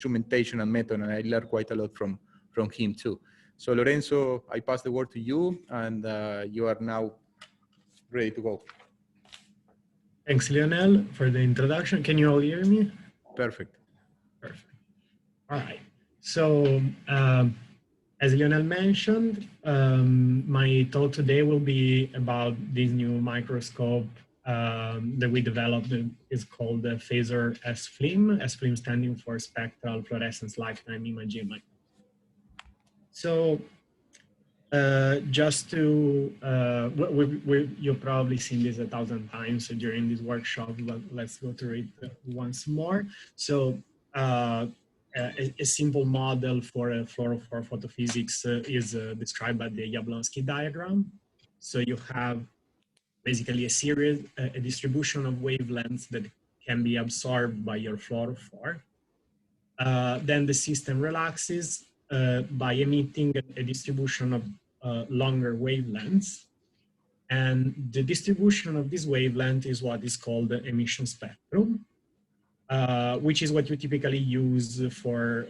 instrumentation and method, and I learned quite a lot from him too. So Lorenzo, I pass the word to you, and you are now ready to go. Thanks, Lionel, for the introduction. Can you all hear me? Perfect. Perfect. All right. So, as Lionel mentioned, my talk today will be about this new microscope that we developed. It's called the Phasor FLIM, FLIM standing for Spectral Fluorescence Lifetime Imaging Microscope. So, just to, you've probably seen this 1,000 times during this workshop, but let's go through it once more. So, a simple model for a fluorophore photophysics is described by the Jablonski diagram. So you have basically a series, a distribution of wavelengths that can be absorbed by your fluorophore. Then the system relaxes by emitting a distribution of longer wavelengths. And the distribution of this wavelength is what is called the emission spectrum, which is what you typically use for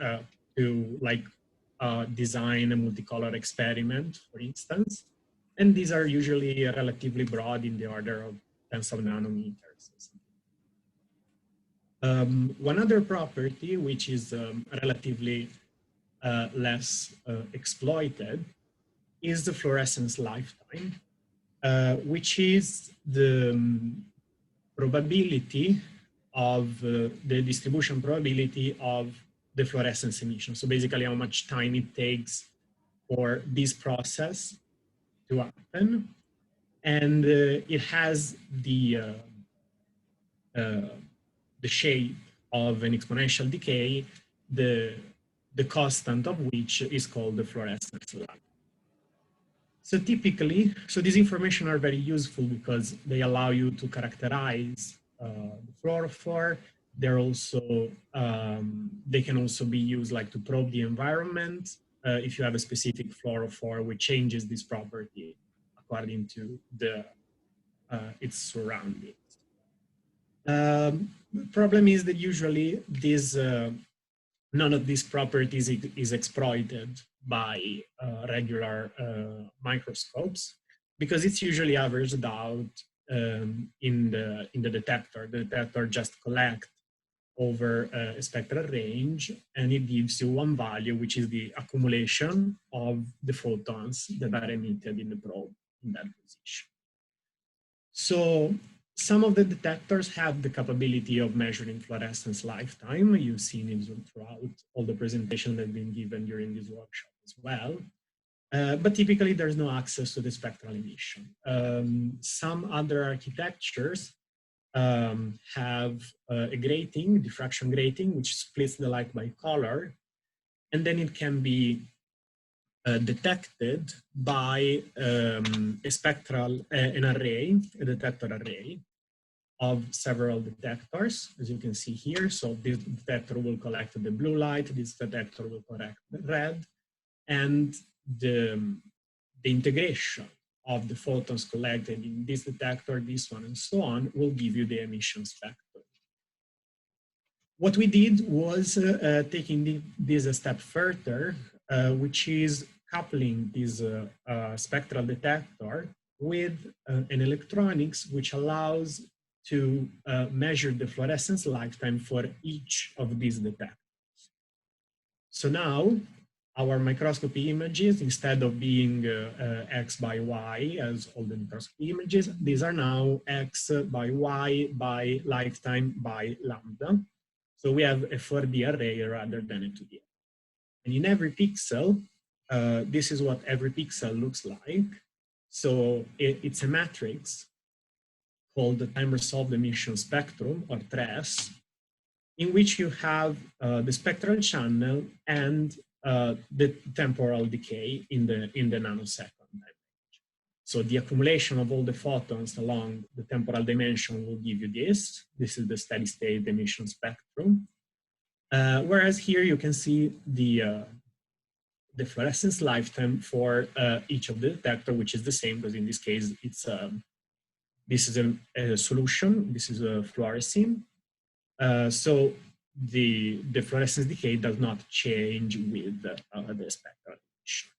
to design a multicolor experiment, for instance. And these are usually relatively broad, in the order of tens of nanometers. One other property, which is relatively less exploited, is the fluorescence lifetime, which is the probability of the distribution probability of the fluorescence emission. So basically how much time it takes for this process to happen. And it has the shape of an exponential decay, the constant of which is called the fluorescence lifetime. So typically, so these information are very useful because they allow you to characterize the fluorophore. They're also, they can also be used like to probe the environment if you have a specific fluorophore which changes this property according to the its surroundings. The problem is that usually these none of these properties is exploited by regular microscopes, because it's usually averaged out in the detector. The detector just collects over a spectral range, and it gives you one value, which is the accumulation of the photons that are emitted in the probe in that position. So some of the detectors have the capability of measuring fluorescence lifetime. You've seen it throughout all the presentations that have been given during this workshop as well. But typically there's no access to the spectral emission. Some other architectures have a grating, diffraction grating, which splits the light by color, and then it can be detected by a spectral, an array, a detector array of several detectors, as you can see here. So this detector will collect the blue light, this detector will collect the red, and the integration of the photons collected in this detector, this one, and so on, will give you the emission spectrum. What we did was taking this a step further, which is coupling this spectral detector with an electronics which allows to measure the fluorescence lifetime for each of these detectors. So now, our microscopy images, instead of being X by Y as all the microscopy images, these are now X by Y by lifetime by lambda. So we have a 4D array rather than a 2D array. And in every pixel, this is what every pixel looks like. So it's a matrix called the time-resolved emission spectrum, or TRES, in which you have the spectral channel and the temporal decay in the nanosecond range. So the accumulation of all the photons along the temporal dimension will give you this. This is the steady state emission spectrum. Whereas here you can see the fluorescence lifetime for each of the detector, which is the same, because in this case it's this is a solution. This is a fluorescein. So the fluorescence decay does not change with the spectral emission.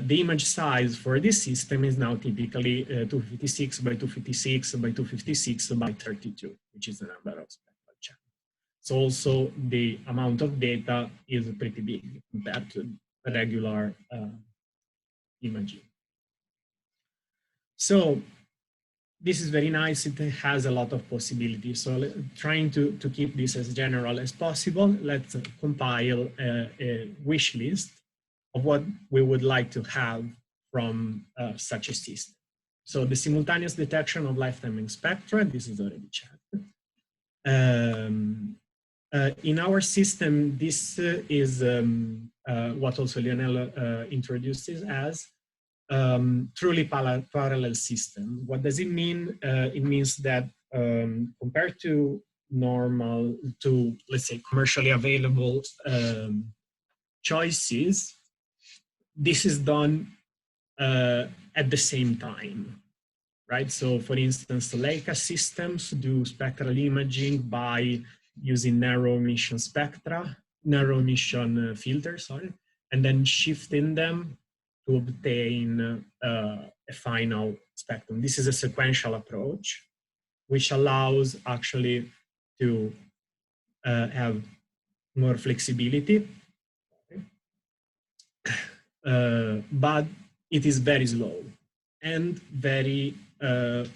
The image size for this system is now typically 256 by 256 by 256 by 32, which is the number of spectral channels. So also the amount of data is pretty big compared to regular imaging. So this is very nice. It has a lot of possibilities. So trying to keep this as general as possible, let's compile a wish list of what we would like to have from such a system. So the simultaneous detection of lifetime and spectra, this is already checked. In our system, this is what also Lionel introduces as truly parallel system. What does it mean? It means that compared to normal, to let's say commercially available choices, this is done at the same time, right? So for instance, the Leica systems do spectral imaging by using narrow emission filters, sorry, and then shifting them to obtain a final spectrum. This is a sequential approach, which allows actually to have more flexibility, but it is very slow and very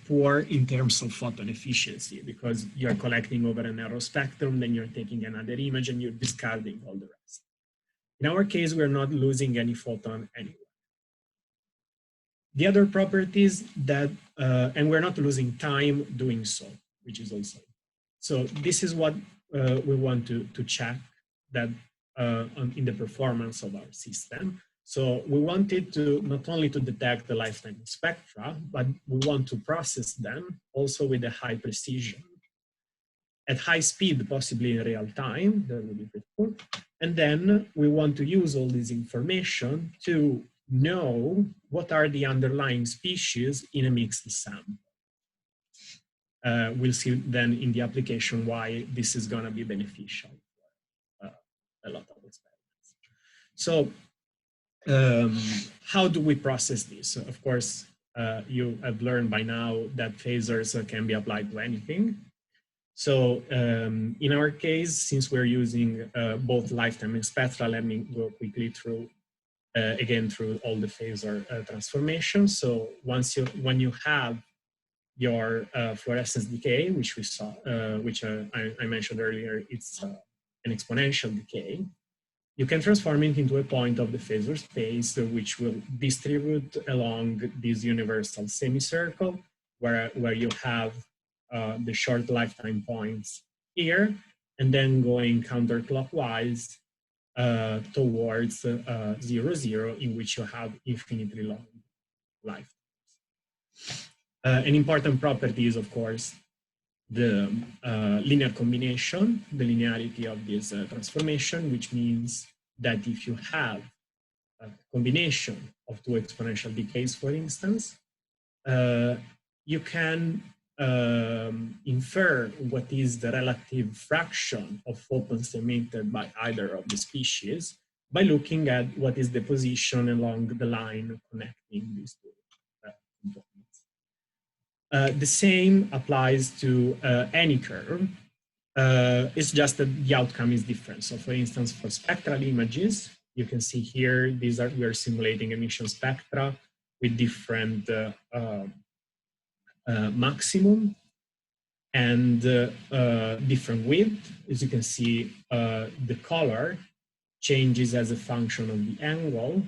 poor in terms of photon efficiency, because you're collecting over a narrow spectrum, then you're taking another image and you're discarding all the rest. In our case, we're not losing any photon anywhere. The other properties that, and we're not losing time doing so, which is also. So this is what we want to check that in the performance of our system. So we wanted to not only to detect the lifetime spectra, but we want to process them also with a high precision at high speed, possibly in real time. That would be pretty cool. And then we want to use all this information to know what are the underlying species in a mixed sample. We'll see then in the application why this is going to be beneficial for a lot of experiments. So how do we process this? Of course, you have learned by now that phasors can be applied to anything. So in our case, since we're using both lifetime and spectral, let me go quickly through again through all the phasor transformations. So when you have your fluorescence decay, which we saw, which I mentioned earlier, it's an exponential decay. You can transform it into a point of the phasor space, which will distribute along this universal semicircle, where you have the short lifetime points here, and then going counterclockwise towards 0, 0, in which you have infinitely long lifetimes. An important property is, of course, the linear combination, the linearity of this transformation, which means that if you have a combination of two exponential decays, for instance, you can infer what is the relative fraction of photons emitted by either of the species by looking at what is the position along the line connecting these two components. The same applies to any curve. It's just that the outcome is different. So for instance, for spectral images, you can see here, we are simulating emission spectra with different maximum and different width. As you can see, the color changes as a function of the angle,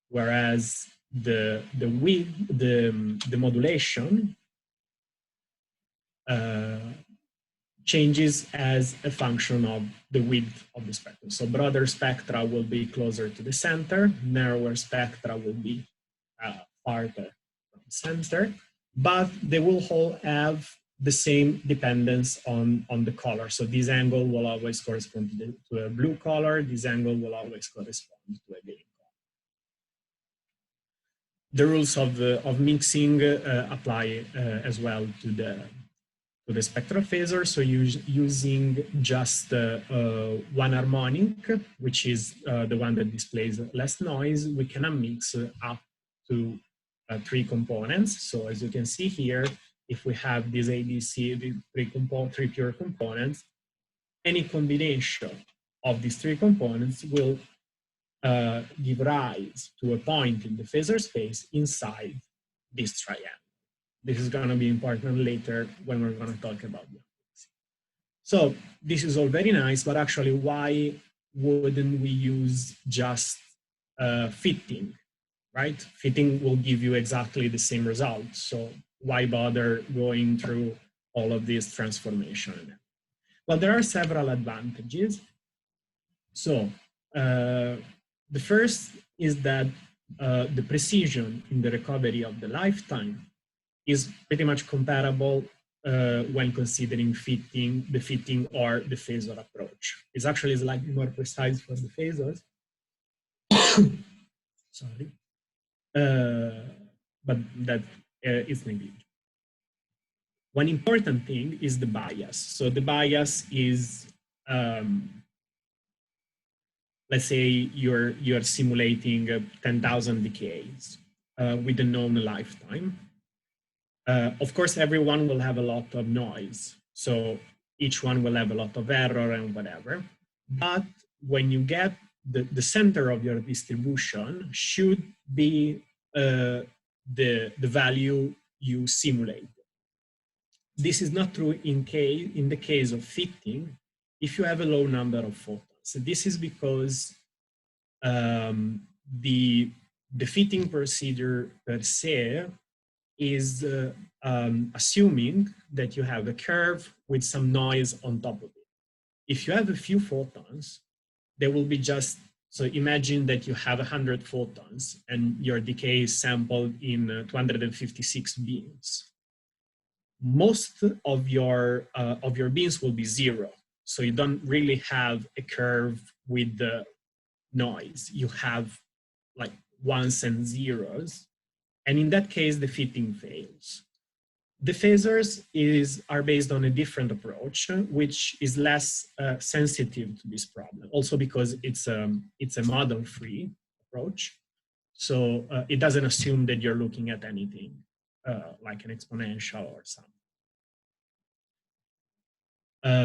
whereas the width, the modulation changes as a function of the width of the spectrum. So broader spectra will be closer to the center, narrower spectra will be farther from the center, but they will all have the same dependence on the color. So this angle will always correspond to a blue color, this angle will always correspond to a green color. The rules of mixing apply as well to to the spectral phasor. So using just one harmonic, which is the one that displays less noise, we can mix up to 3 components. So as you can see here, if we have this ADC, the three pure components, any combination of these 3 components will give rise to a point in the phasor space inside this triangle. This is going to be important later when we're going to talk about it. So this is all very nice, but actually, why wouldn't we use just fitting, right? Fitting will give you exactly the same result. So why bother going through all of this transformation? Well, there are several advantages. So the first is that the precision in the recovery of the lifetime is pretty much comparable when considering the fitting or the phasor approach. It's actually slightly more precise for the phasors. Sorry. But that is negligible. One important thing is the bias. So the bias is, let's say you're simulating 10,000 decays with a known lifetime. Of course, everyone will have a lot of noise. So each one will have a lot of error and whatever. But when you get the center of your distribution should be the value you simulate. This is not true in the case of fitting if you have a low number of photons. So this is because the fitting procedure per se is assuming that you have a curve with some noise on top of it. If you have a few photons, there will be just, so imagine that you have 100 photons and your decay is sampled in 256 beams. Most of your beams will be 0. So you don't really have a curve with the noise. You have like ones and zeros. And in that case, the fitting fails. The phasors are based on a different approach, which is less sensitive to this problem. Also because it's a model-free approach. So it doesn't assume that you're looking at anything like an exponential or something.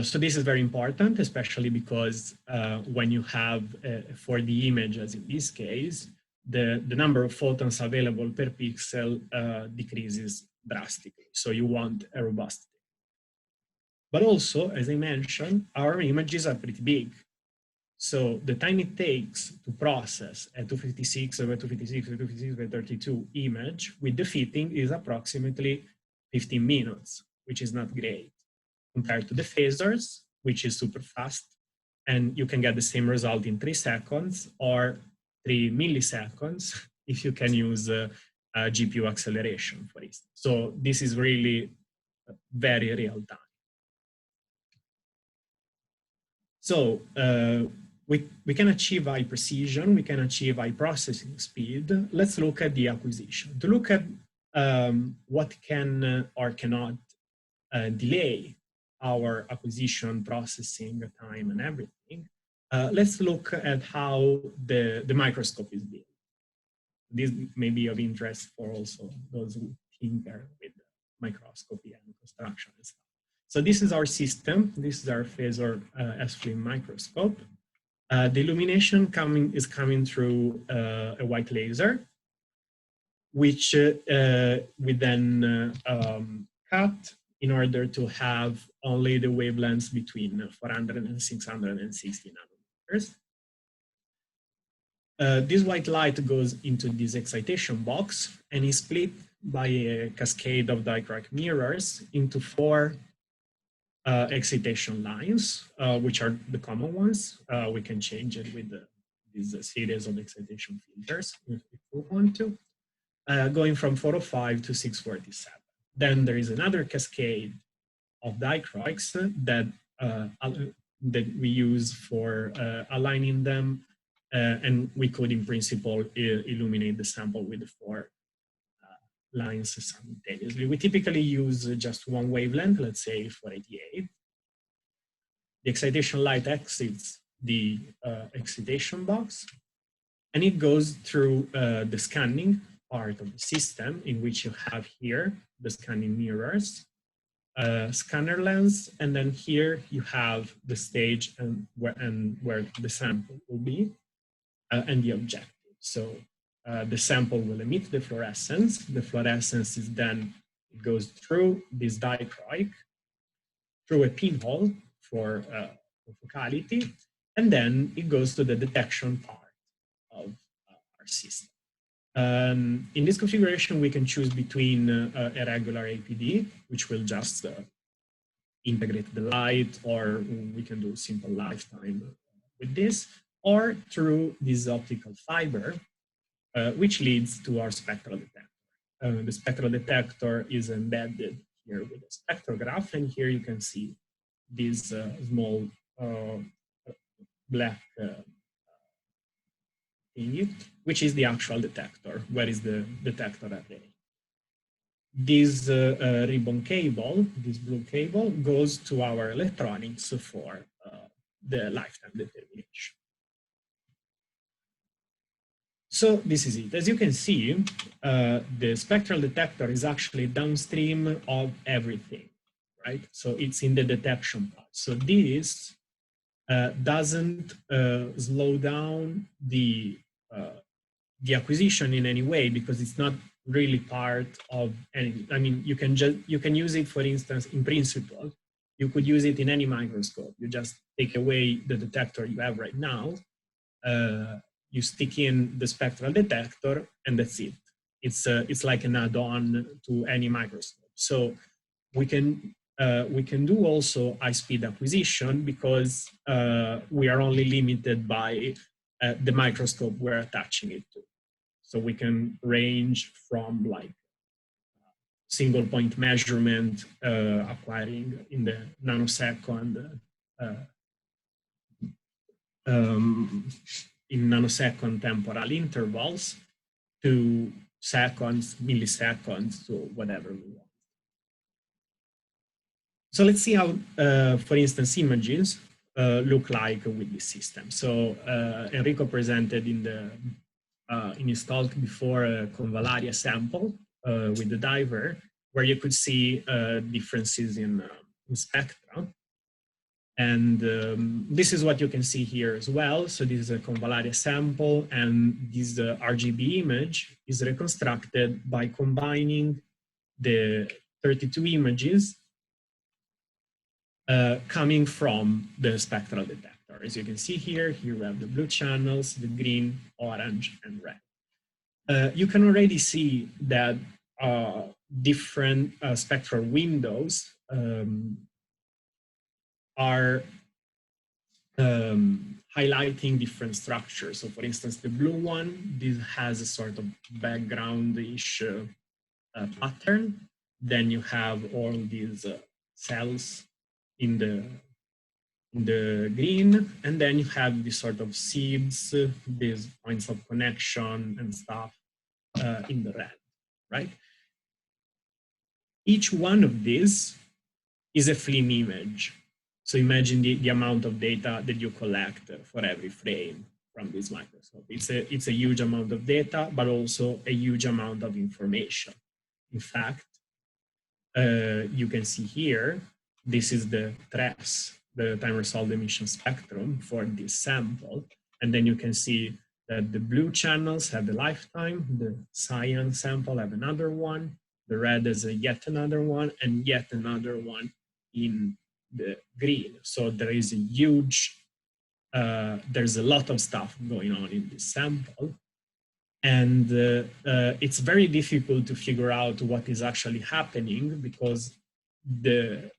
So this is very important, especially because when you have a 4D image, as in this case, the number of photons available per pixel decreases drastically. So you want a robust thing. But also, as I mentioned, our images are pretty big. So the time it takes to process a 256 over 256 over 256 over 32 image with the fitting is approximately 15 minutes, which is not great compared to the phasors, which is super fast. And you can get the same result in 3 seconds or 3 milliseconds if you can use GPU acceleration, for instance. So this is really very real time. So we can achieve high precision, we can achieve high processing speed. Let's look at the acquisition. To look at what can or cannot delay our acquisition, processing time, and everything, let's look at how the microscope is built. This may be of interest for also those who tinker with microscopy and construction and stuff. So this is our system. This is our Phasor FLIM microscope. The illumination is coming through a white laser, which we then cut in order to have only the wavelengths between 400 and 660 nanometers. This white light goes into this excitation box and is split by a cascade of dichroic mirrors into 4 excitation lines, which are the common ones. We can change it with this series of excitation filters if we want to, going from 405 to 647. Then there is another cascade of dichroics that we use for aligning them, and we could, in principle, illuminate the sample with the 4 lines simultaneously. We typically use just one wavelength, let's say 488. The excitation light exits the excitation box, and it goes through the scanning part of the system, in which you have here the scanning mirrors, scanner lens, and then here you have the stage and where the sample will be, and the objective. So the sample will emit the fluorescence. The fluorescence is then, it goes through this dichroic, through a pinhole for focality, and then it goes to the detection part of our system. In this configuration, we can choose between a regular APD, which will just integrate the light, or we can do simple lifetime with this, or through this optical fiber, which leads to our spectral detector. The spectral detector is embedded here with a spectrograph, and here you can see this small black thingy, which is the actual detector, where is the detector array. This ribbon cable, this blue cable, goes to our electronics for the lifetime determination. So this is it. As you can see, the spectral detector is actually downstream of everything, right? So it's in the detection part. So this doesn't slow down the acquisition in any way, because it's not really part of any. I mean, you can use it, for instance, in principle. You could use it in any microscope. You just take away the detector you have right now. You stick in the spectral detector, and that's it. It's like an add-on to any microscope. So we can do also high-speed acquisition, because we are only limited by the microscope we're attaching it to. So we can range from like single point measurement, acquiring in the nanosecond, in nanosecond temporal intervals, to seconds, milliseconds, to whatever we want. So let's see how, for instance, images look like with this system. So Enrico presented in his talk before a convallaria sample with the diver, where you could see differences in spectra. And this is what you can see here as well. So this is a convallaria sample, and this RGB image is reconstructed by combining the 32 images coming from the spectral detector. As you can see here we have the blue channels, the green, orange, and red. You can already see that different spectral windows are highlighting different structures. So for instance, the blue one, this has a sort of background-ish pattern. Then you have all these cells in the green, and then you have these sort of seeds, these points of connection and stuff in the red, right? Each one of these is a FLIM image. So imagine the amount of data that you collect for every frame from this microscope. It's a huge amount of data, but also a huge amount of information. In fact, you can see here, this is the TRES, the time-resolved emission spectrum for this sample. And then you can see that the blue channels have a lifetime, the cyan sample have another one, the red is yet another one, and yet another one in the green. So there is a huge, there's a lot of stuff going on in this sample. And it's very difficult to figure out what is actually happening, because the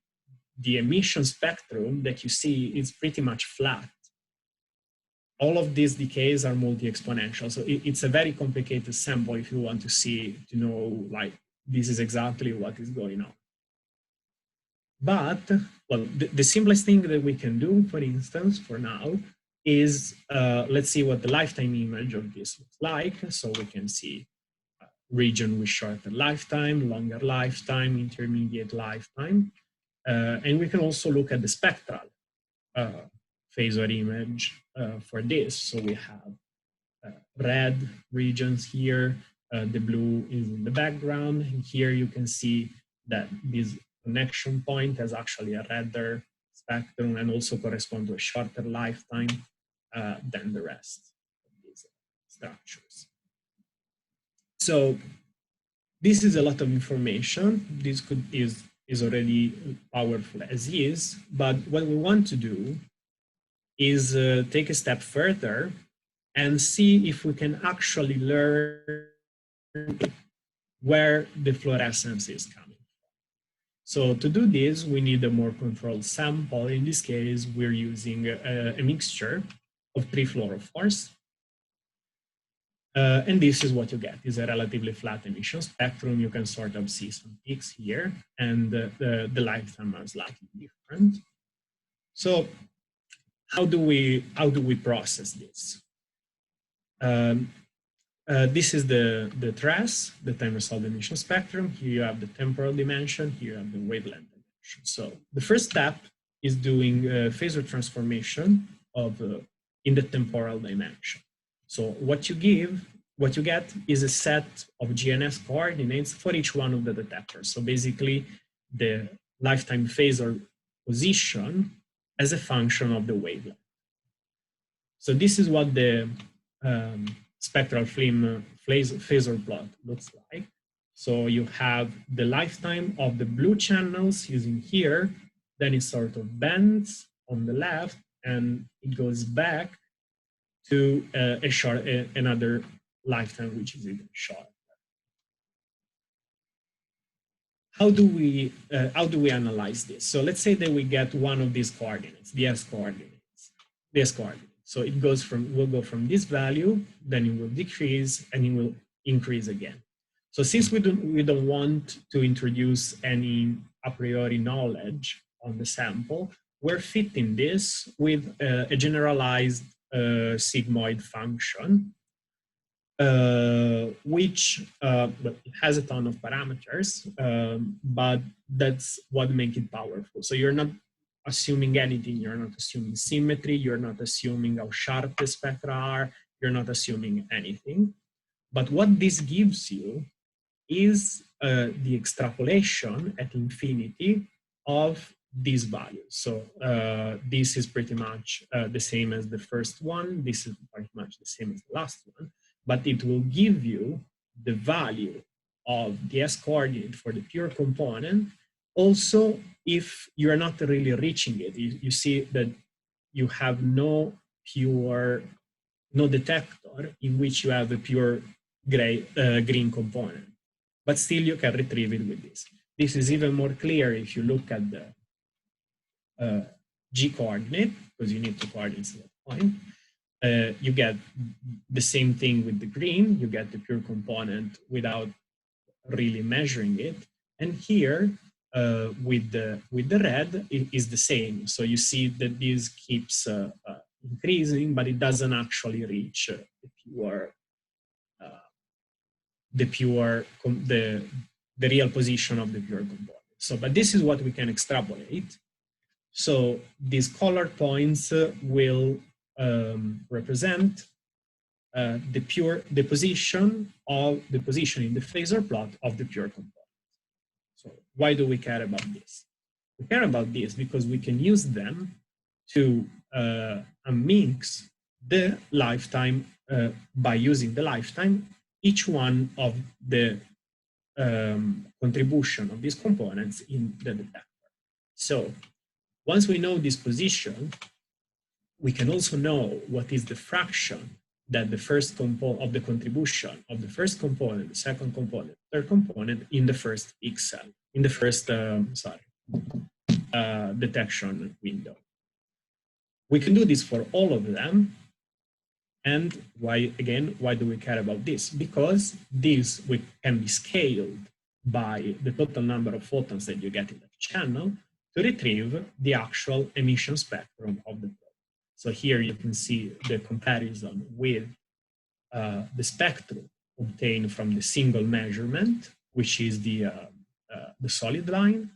emission spectrum that you see is pretty much flat. All of these decays are multi-exponential. So it's a very complicated sample if you want to know, like, this is exactly what is going on. But, well, the simplest thing that we can do, for instance, for now, is let's see what the lifetime image of this looks like. So we can see region with shorter lifetime, longer lifetime, intermediate lifetime. And we can also look at the spectral phasor image for this. So we have red regions here, the blue is in the background. And here you can see that this connection point has actually a redder spectrum and also correspond to a shorter lifetime than the rest of these structures. So this is a lot of information. This is already powerful as is, but what we want to do is take a step further and see if we can actually learn where the fluorescence is coming from. So to do this, we need a more controlled sample. In this case, we're using a mixture of 3 fluorophores. And this is what you get, is a relatively flat emission spectrum. You can sort of see some peaks here, and the lifetime are slightly different. So how do we process this? This is the TRES, the time resolved emission spectrum. Here you have the temporal dimension, here you have the wavelength dimension. So the first step is doing phasor transformation of in the temporal dimension. So what you get is a set of GNS coordinates for each one of the detectors. So basically the lifetime phasor position as a function of the wavelength. So this is what the spectral FLIM phasor plot looks like. So you have the lifetime of the blue channels using here, then it sort of bends on the left and it goes back to another lifetime, which is even shorter. How do we analyze this? So let's say that we get one of these coordinates, the S coordinates, this coordinate. So it will go from this value, then it will decrease, and it will increase again. So since we don't want to introduce any a priori knowledge on the sample, we're fitting this with a generalized sigmoid function, which has a ton of parameters, but that's what makes it powerful. So you're not assuming anything. You're not assuming symmetry. You're not assuming how sharp the spectra are. You're not assuming anything. But what this gives you is the extrapolation at infinity of these values. So this is pretty much the same as the first one. This is pretty much the same as the last one. But it will give you the value of the S coordinate for the pure component. Also, if you're not really reaching it, you see that you have no detector in which you have a pure green component, but still you can retrieve it with this. This is even more clear if you look at the G coordinate, because you need 2 coordinates at that point. You get the same thing with the green. You get the pure component without really measuring it. And here, with the red, it is the same. So you see that this keeps increasing, but it doesn't actually reach the real position of the pure component. So, but this is what we can extrapolate. So these colored points will represent the position in the phasor plot of the pure component. So why do we care about this? We care about this because we can use them to mix the lifetime by using the lifetime, each one of the contribution of these components in the detector. So once we know this position, we can also know what is the fraction that the first component of the contribution of the first component, the second component, third component in the first pixel, in the first detection window. We can do this for all of them. And why do we care about this? Because this can be scaled by the total number of photons that you get in the channel to retrieve the actual emission spectrum of the probe. So here you can see the comparison with the spectrum obtained from the single measurement, which is the solid line,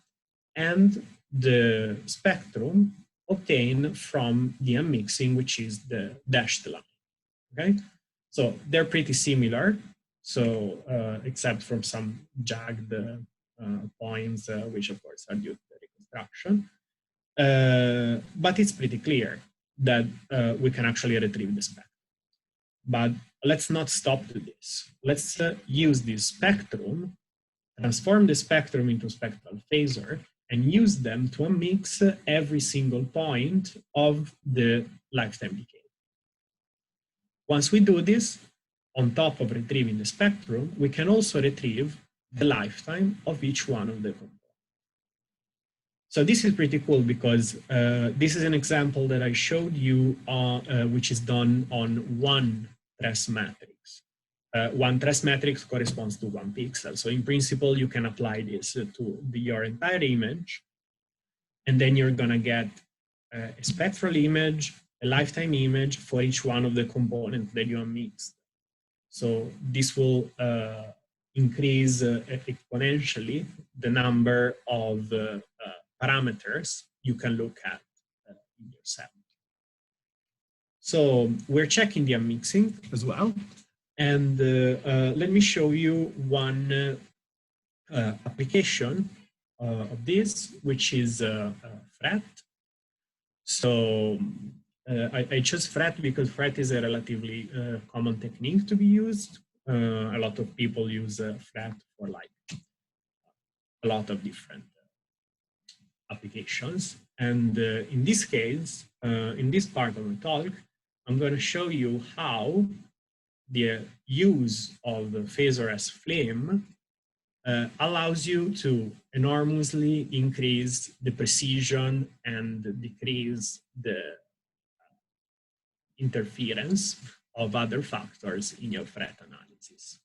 and the spectrum obtained from the unmixing, which is the dashed line. Okay, so they're pretty similar. So except from some jagged points, which of course are due to the reconstruction. But it's pretty clear that we can actually retrieve the spectrum. But let's not stop to this. Let's use this spectrum, transform the spectrum into spectral phasor, and use them to unmix every single point of the lifetime decay. Once we do this, on top of retrieving the spectrum, we can also retrieve the lifetime of each one of the components. So this is pretty cool because this is an example that I showed you, which is done on one trace matrix. One trace matrix corresponds to 1 pixel. So in principle, you can apply this to your entire image, and then you're going to get a spectral image, a lifetime image for each one of the components that you unmixed. So this will increase exponentially the number of parameters you can look at in your sample. So we're checking the unmixing as well. And let me show you one application of this, which is FRET. So I chose FRET because FRET is a relatively common technique to be used. A lot of people use FRET for like a lot of different applications. And in this case, in this part of the talk, I'm going to show you how the use of Phasor as FLIM allows you to enormously increase the precision and decrease the interference of other factors in your FRET analysis.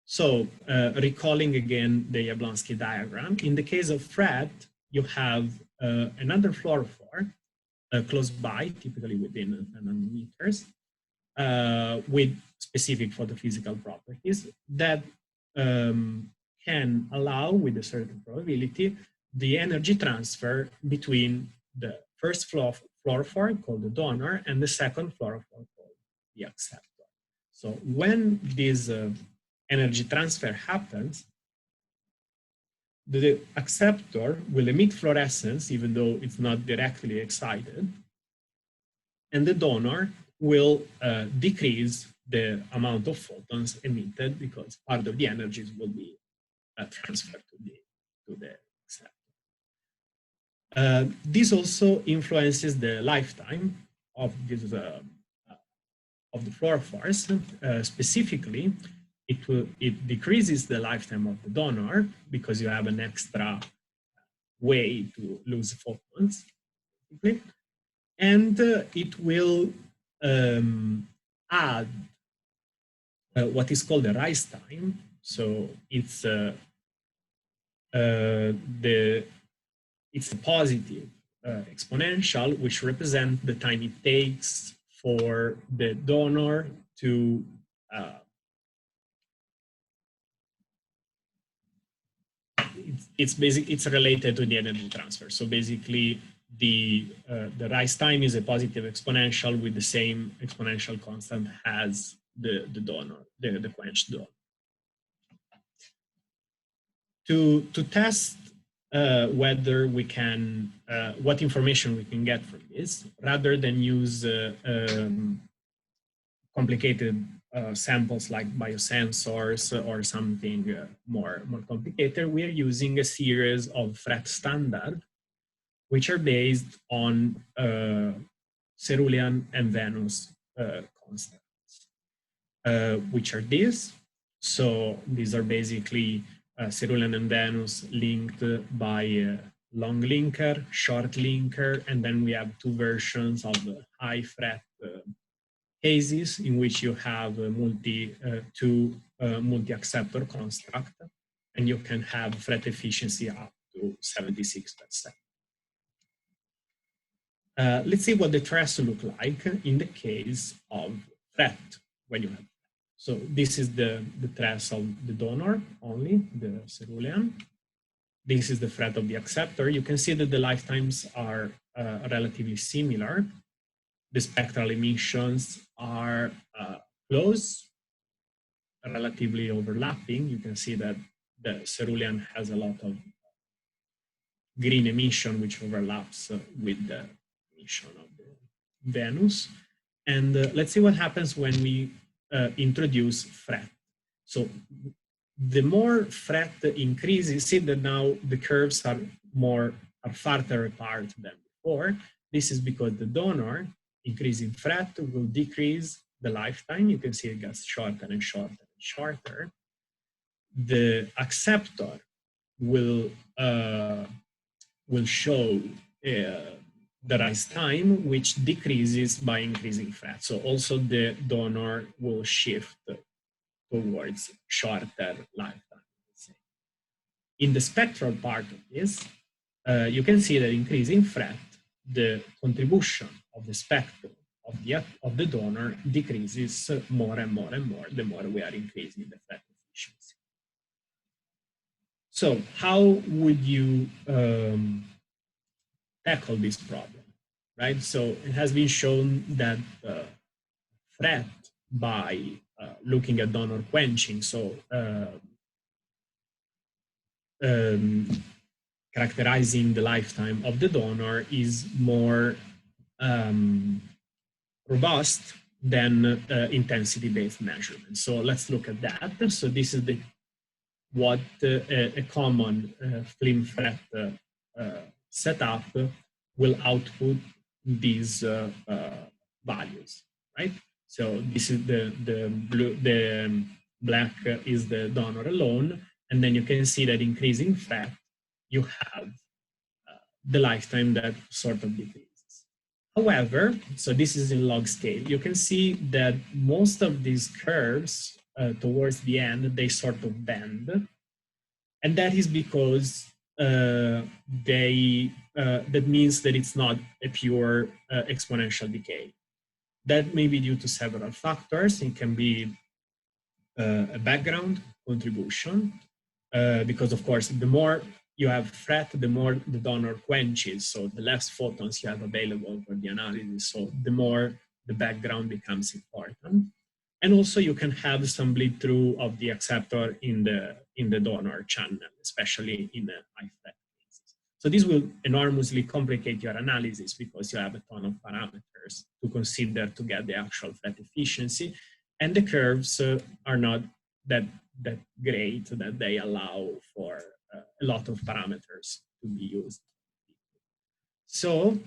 So recalling again the Jablonski diagram, in the case of FRET, you have another fluorophore close by, typically within nanometers, with specific photophysical properties that can allow, with a certain probability, the energy transfer between the first fluorophore, called the donor, and the second fluorophore, called the acceptor. So when this energy transfer happens, the acceptor will emit fluorescence, even though it's not directly excited, and the donor will decrease the amount of photons emitted because part of the energies will be transferred to the acceptor. This also influences the lifetime of this of the fluorophores. Specifically, it decreases the lifetime of the donor because you have an extra way to lose photons, and it will add what is called the rise time. So it's it's a positive exponential, which represents the time it takes for the donor to it's related to the energy transfer. So basically, the rise time is a positive exponential with the same exponential constant as the donor, the quenched donor. To test whether we can, what information we can get from this, rather than use complicated samples like biosensors or something more complicated, we are using a series of FRET standard, which are based on cerulean and Venus constants, which are these. So these are basically cerulean and Venus linked by a long linker, short linker, and then we have two versions of high FRET cases in which you have two multi-acceptor construct, and you can have FRET efficiency up to 76%. Let's see what the trace look like in the case of FRET when you have. So this is the trace of the donor only, the cerulean. This is the fret of the acceptor. You can see that the lifetimes are relatively similar. The spectral emissions are close, relatively overlapping. You can see that the cerulean has a lot of green emission, which overlaps with the emission of the Venus. And let's see what happens when we introduce fret. So the more fret increases, see that now the curves are farther apart than before. This is because the donor, increasing fret, will decrease the lifetime. You can see it gets shorter and shorter and shorter. The acceptor will show the rise time, which decreases by increasing fret. So also the donor will shift towards shorter lifetime. In the spectral part of this, you can see that increasing fret, the contribution of the spectrum of the donor decreases more and more and more the more we are increasing the fret efficiency. So how would you tackle this problem, right? So it has been shown that fret by looking at donor quenching, so characterizing the lifetime of the donor is more robust than intensity-based measurement. So let's look at that. So this is what a common FLIM fret setup will output these values, right? So this is the black is the donor alone, and then you can see that increasing fret, you have the lifetime that sort of decreases. However, so this is in log scale, you can see that most of these curves towards the end, they sort of bend. And that is because that means that it's not a pure exponential decay. That may be due to several factors. It can be a background contribution, because of course, the more you have fret, the more the donor quenches, so the less photons you have available for the analysis, so the more the background becomes important. And also you can have some bleed through of the acceptor in the donor channel, especially in the high fret cases. So this will enormously complicate your analysis because you have a ton of parameters to consider to get the actual fret efficiency. And the curves are not that great that they allow for a lot of parameters to be used. So,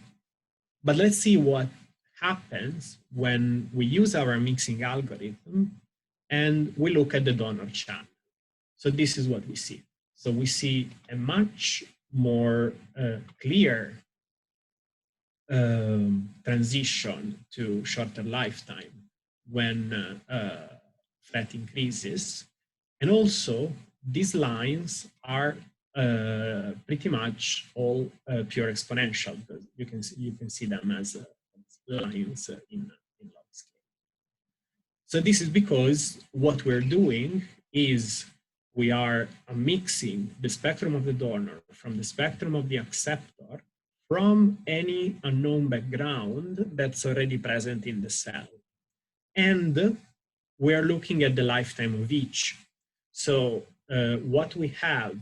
but let's see what happens when we use our mixing algorithm and we look at the donor channel. So this is what we see. So we see a much more clear transition to shorter lifetime when fret increases. And also these lines are pretty much all pure exponential, because you can see them as lines in log scale. So this is because what we're doing is we are mixing the spectrum of the donor from the spectrum of the acceptor from any unknown background that's already present in the cell. And we're looking at the lifetime of each. So what we have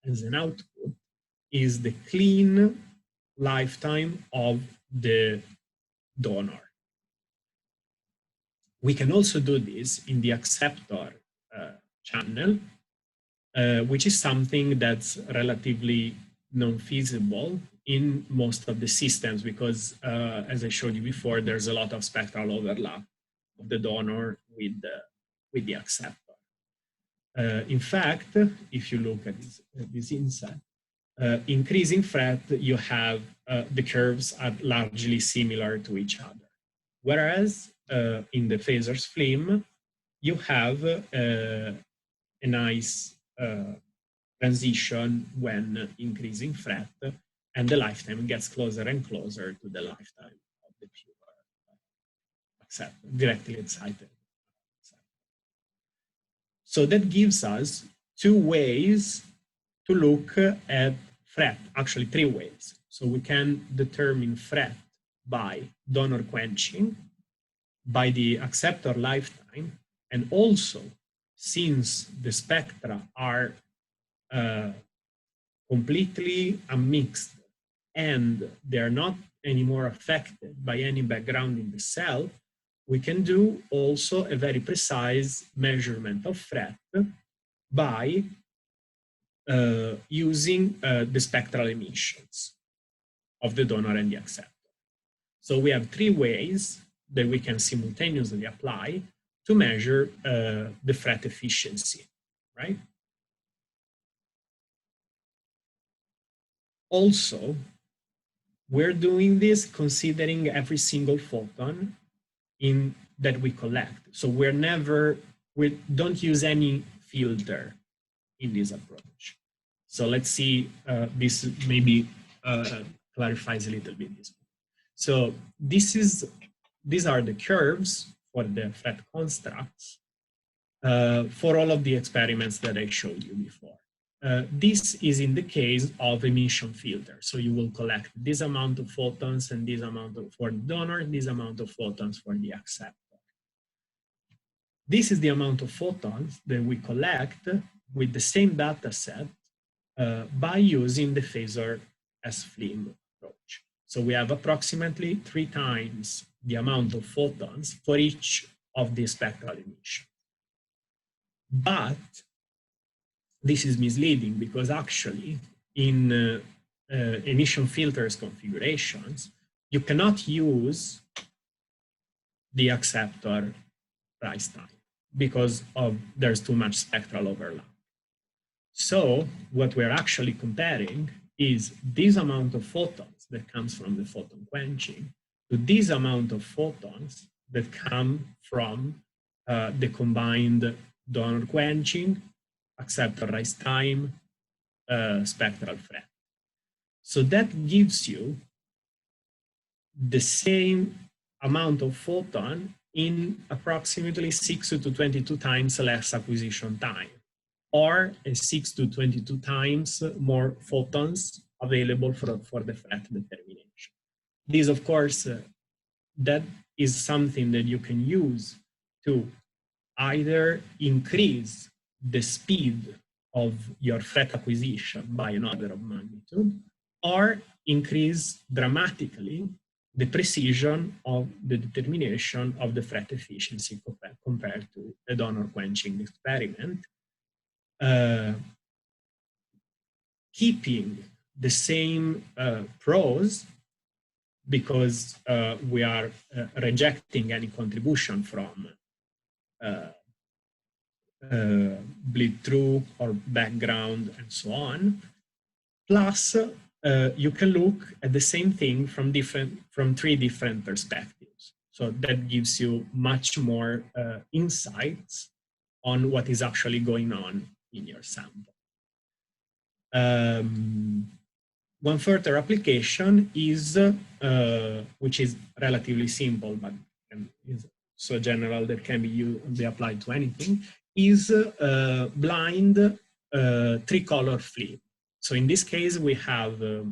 as an output is the clean lifetime of the donor. We can also do this in the acceptor channel, which is something that's relatively non-feasible in most of the systems because, as I showed you before, there's a lot of spectral overlap of the donor with the acceptor. In fact, if you look at this inset, increasing fret, you have the curves are largely similar to each other. Whereas in the Phasors FLIM, you have a nice transition when increasing fret, and the lifetime gets closer and closer to the lifetime of the pure acceptor, directly excited. So that gives us two ways to look at FRET, actually three ways. So we can determine FRET by donor quenching, by the acceptor lifetime, and also since the spectra are completely unmixed and they're not anymore affected by any background in the cell, we can do also a very precise measurement of FRET by using the spectral emissions of the donor and the acceptor. So we have three ways that we can simultaneously apply to measure the FRET efficiency, right? Also, we're doing this considering every single photon that we collect. So we don't use any filter in this approach. So let's see, this maybe clarifies a little bit this. So these are the curves for the FRET constructs for all of the experiments that I showed you before. This is in the case of emission filter. So you will collect this amount of photons and this amount for the donor, this amount of photons for the acceptor. This is the amount of photons that we collect with the same data set by using the Phasor as FLIM approach. So we have approximately 3 times the amount of photons for each of the spectral emissions. But this is misleading because actually in emission filters configurations, you cannot use the acceptor rise time because there's too much spectral overlap. So what we're actually comparing is this amount of photons that comes from the photon quenching to this amount of photons that come from the combined donor quenching, acceptor rise time, spectral FRET. So that gives you the same amount of photon in approximately 6 to 22 times less acquisition time, or 6 to 22 times more photons available for the FRET determination. This, of course, that is something that you can use to either increase the speed of your FRET acquisition by an order of magnitude, or increase dramatically the precision of the determination of the FRET efficiency compared to a donor quenching experiment, keeping the same pros because we are rejecting any contribution from bleed through or background and so on. Plus, you can look at the same thing from 3 different perspectives. So that gives you much more insights on what is actually going on in your sample. One further application is, which is relatively simple, but is so general that can be applied to anything, is blind 3-color FLIM. So in this case, we have a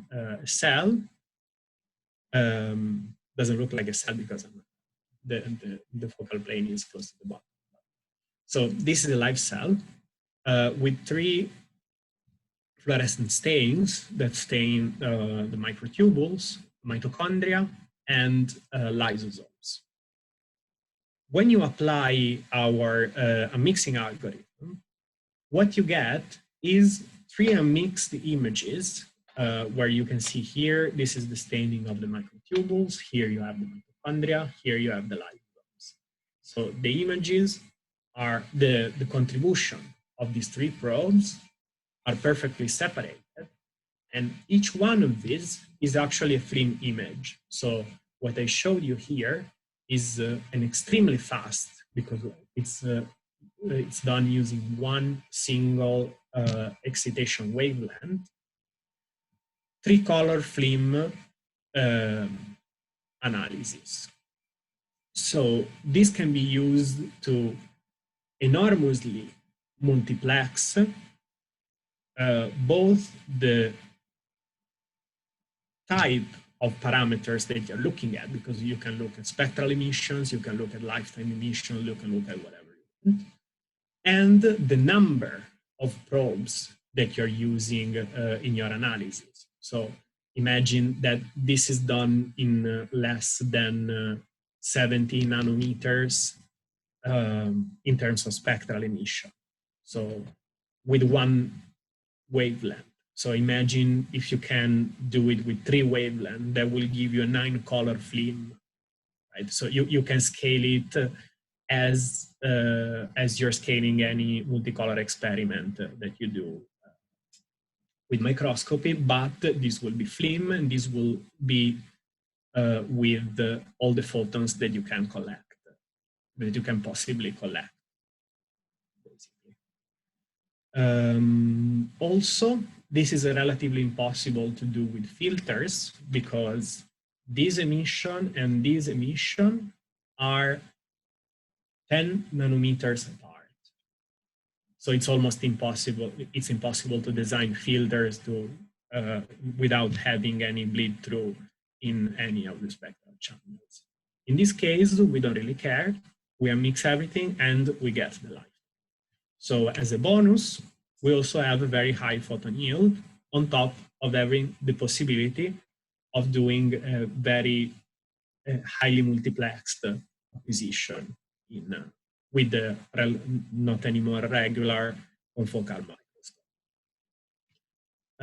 cell. Doesn't look like a cell because the focal plane is close to the bottom. So this is a live cell with 3 fluorescent stains that stain the microtubules, mitochondria, and lysosomes. When you apply our unmixing algorithm, what you get is 3 unmixed images where you can see here, this is the staining of the microtubules, here you have the mitochondria, here you have the lysosomes. So the images are the contribution of these 3 probes are perfectly separated, and each one of these is actually a FLIM image. So what I showed you here is an extremely fast, because it's done using one single excitation wavelength, 3-color FLIM analysis. So this can be used to enormously multiplex both the type of parameters that you're looking at, because you can look at spectral emissions, you can look at lifetime emissions, you can look at whatever you want, and the number of probes that you're using in your analysis. So imagine that this is done in less than 70 nanometers in terms of spectral emission. So with one wavelength. So imagine if you can do it with 3 wavelengths, that will give you a 9-color FLIM, right? So you can scale it as you're scaling any multicolor experiment that you do with microscopy, but this will be FLIM, and this will be with all the photons that you can collect, that you can possibly collect, basically. Also, this is relatively impossible to do with filters, because this emission and this emission are 10 nanometers apart. So it's almost impossible. It's impossible to design filters to without having any bleed through in any of the spectral channels. In this case, we don't really care. We mix everything and we get the light. So as a bonus, we also have a very high photon yield on top of having the possibility of doing a very highly multiplexed acquisition with the not anymore regular confocal microscope.